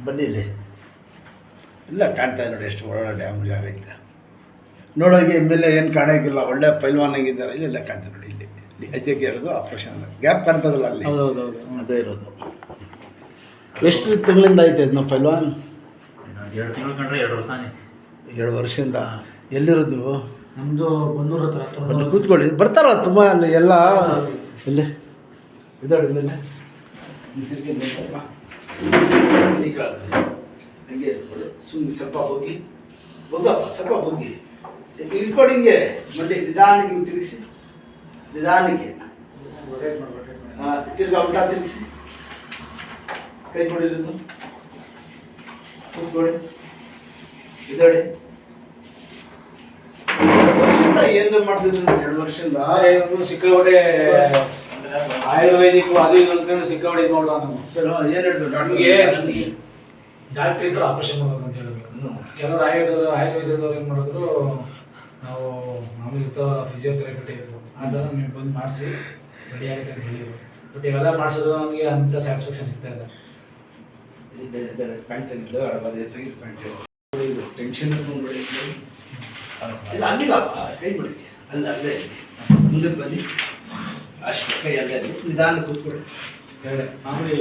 ಬನ್ನಿ ಇಲ್ಲಿ ಇಲ್ಲ ಕಾಣ್ತಾ ನೋಡಿ ಎಷ್ಟು ಒಳ್ಳೆ ಡ್ಯಾಮ್ ಜಾಗ ಐತೆ ನೋಡೋಗಿ ಮೇಲೆ ಏನು ಕಾಣೋಕ್ಕಿಲ್ಲ ಒಳ್ಳೆ ಪೈಲ್ವಾನಾಗಿದ್ದಾರೆ ಇಲ್ಲೆಲ್ಲ ಕಾಣ್ತದೆ ನೋಡಿ ಇಲ್ಲಿ ಹೆಜ್ಜೆಗೆ ಇರೋದು ಆಪ್ರೇಷನ್ ಗ್ಯಾಪ್ ಕಾಣ್ತದಲ್ಲ ಅಲ್ಲಿ ಅದೇ ಇರೋದು ಎಷ್ಟು ತಿಂಗಳಿಂದ ಐತೆ ಅದು ನಾವು ಪೈಲ್ವಾನ್ 2 ತಿಂಗಳು ಕಂಡ್ರೆ 2 ವರ್ಷ 2 ವರ್ಷದಿಂದ ಎಲ್ಲಿರೋದು ನೀವು ನಮ್ಮದು ಬನ್ನೂರು ಹತ್ರ ಬಂದು ಕೂತ್ಕೊಳ್ಳಿ ಬರ್ತಾರಲ್ಲ ತುಂಬ ಅಲ್ಲಿ ಎಲ್ಲ ಇಲ್ಲೇ ಇದ್ದಾಳೆ ಇಲ್ಲೆಲ್ಲ ಹಂಗೆ ಇರ್ಕೊಳ್ಳಿ ಸುಮ್ಮನೆ ಸ್ವಲ್ಪ ಹೋಗಿ ಹೋಗಪ್ಪ ಸ್ವಲ್ಪ ಹೋಗಿ ಇಟ್ಕೊಂಡು ಹಿಂಗೆ ಮತ್ತೆ ನಿಧಾನಕ್ಕೆ ಹಿಂಗೆ ತಿರುಗಿಸಿ ನಿಧಾನಕ್ಕೆ ತಿರ್ಗಾ ಉಲ್ಟಾ ತಿರುಗಿಸಿ ಕೈ ಕೊಡಿರೋದು ಕೂತ್ಕೊಳ್ಳಿ ಇದ್ದಾಳೆ ವರ್ಷದಿಂದ ಏನು ಮಾಡ್ತಿದ್ರು 2 ವರ್ಷದಿಂದ ಸಿಕ್ಕಾಪಟ್ಟೆ ಆಯುರ್ವೇದಿಕ್ ಅದು ಇದು ಅಂದ್ಕೊಂಡು ಸಿಕ್ಕಾಪಟ್ಟೆ ಇದು ನೋಡುವ ನಾವು ಸರ್ ಏನು ಹೇಳಿದ್ರು ನಮಗೆ ಡಾಕ್ಟ್ರಿಗೆ ಡಾಕ್ಟ್ರ್ ಇದ್ರು ಆಪರೇಷನ್ ಮಾಡ್ಬೇಕು ಅಂತ ಹೇಳಿದ್ರು ಕೆಲವರು ಆಯುರ್ವೇದದವ್ರು ಏನು ಮಾಡಿದ್ರು ನಾವು ಮಾಮೂಲಿ ಇರ್ತಾವ ಫಿಸಿಯೋಥೆರಪಿ ಇದ್ರು ಅದನ್ನು ನೀವು ಬಂದು ಮಾಡಿಸಿ ರೆಡಿ ಆಗುತ್ತೆ ಅಂತ ಹೇಳಿದ್ರು ಬಟ್ ಇವೆಲ್ಲ ಮಾಡಿಸಿದ್ರು ನಮಗೆ ಅಂಥ ಸ್ಯಾಟಿಸ್ಫ್ಯಾಕ್ಷನ್ ಸಿಗ್ತಾ ಇಲ್ಲ ಟೆನ್ಷನ್ ಇಲ್ಲ ಹಂಗಿಲ್ಲಪ್ಪ ಕೈ ಬಿಡಿ ಅಲ್ಲ ಅಲ್ಲೇ ಮುಂದಕ್ಕೆ ಬನ್ನಿ ಅಷ್ಟೇ ಕೈ ಅಲ್ಲೇ ನಿಧಾನ ಕೂತ್ಕೊಳ್ಳಿ ಮಾಮೂಲಿ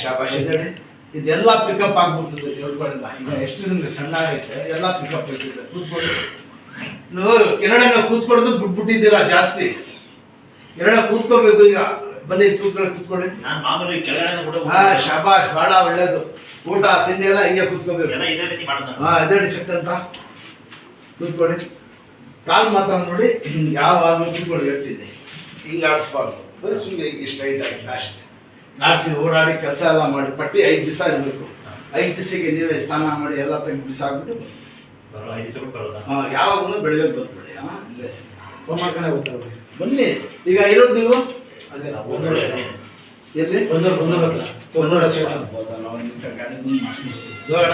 ಶಾಬಾಷ್ ಇದ್ದಾಳೆ ಇದೆಲ್ಲ ಪಿಕಪ್ ಆಗ್ಬಿಡ್ತದೆ ದೇವ್ರಗಳಿಂದ ಈಗ ಎಷ್ಟು ನಿಮಗೆ ಸಣ್ಣ ಆಗೈತೆ ಎಲ್ಲ ಪಿಕಪ್ ಆಗ್ತದೆ ಕೂತ್ಕೊಳ್ಳಿ ನೀವು ಕೆಳಗಡೆ ನಾವು ಕೂತ್ಕೊಳ್ಳೋದು ಬಿಟ್ಬಿಟ್ಟಿದ್ದೀರಾ ಜಾಸ್ತಿ ಕೆಳಗಡೆ ಕೂತ್ಕೋಬೇಕು ಈಗ ಬನ್ನಿ ಕೂತ್ಕೊಳ್ಳಿ ನಾನು ಮಾಮೂಲಿ ಕೆಳಗಡೆ ಶಾಬಾಷ್ ಭಾಳ ಒಳ್ಳೇದು ಊಟ ತಿಂಡಿ ಎಲ್ಲ ಹಿಂಗೆ ಕೂತ್ಕೋಬೇಕು ಇದೇ ರೀತಿ ಮಾಡೋದು ಎದಡಿ ಚೆಕ್ ಅಂತ ಕೂತ್ಕೊಳ್ಳಿ ಕಾಲು ಮಾತ್ರ ನೋಡಿ ಹಿಂಗೆ ಯಾವಾಗಲೂ ಕೂತ್ಕೊಳ್ಳಿ ಹೇಳ್ತಿದ್ದೆ ಹಿಂಗೆ ಆಡಿಸ್ಬಾರ್ದು ಬರೀ ಸುಮ್ಮನೆ ಹಿಂಗೆ ಸ್ಟ್ರೈಟ್ ಆಗಿ ಅಷ್ಟೇ ನಾಡಿಸಿ ಓಡಾಡಿ ಕೆಲಸ ಎಲ್ಲ ಮಾಡಿ ಪಟ್ಟಿ 5 ದಿವಸ ಇರಬೇಕು 5 ದಿವಸಕ್ಕೆ ನೀವೇ ಸ್ನಾನ ಮಾಡಿ ಎಲ್ಲ ತೆಗೆದು ಬಿಸಾಕ್ಬಿಟ್ಟು ಯಾವಾಗ ಬೆಳಗ್ಗೆ ಬರ್ಬಿಡಿ ಇಲ್ಲೇ ಫೋನ್ ಮಾಡ್ಕೊಂಡೆ ಗೊತ್ತಾಗುತ್ತೆ ಬನ್ನಿ ಈಗ ಇರೋದು ನೀವು ಅದೇ ಎಲ್ಲಿ ಬಂದೂರು ಹತ್ರ ಗಾಡಿ